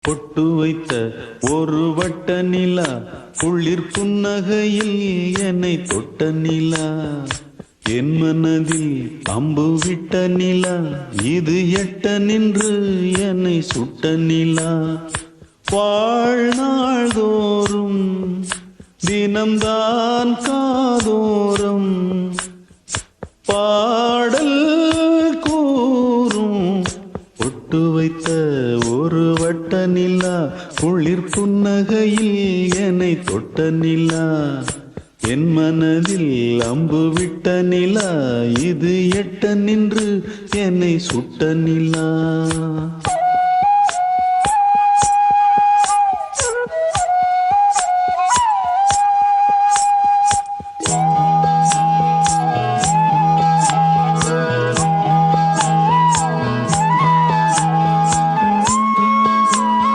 பொட்டு வைத்த ஒரு வட்ட நிலா, குளிர் புன்னகையில் என்னை தொட்ட நிலா, என் மனதில் அம்பு விட்ட நிலா, இது எட்ட நின்று என்னை சுட்ட நிலா. வாழ்நாள் தோறும் தினம்தான் காதோறும் பாடல் கூறும், பொட்டு வைத்த ஒரு வட்ட நிலா, குளிர் புன்னகையில் என்னை தொட்ட நிலா, என் மனதில் அம்பு விட்ட நிலா, இது எட்ட நின்று என்னை சுட்ட நிலா.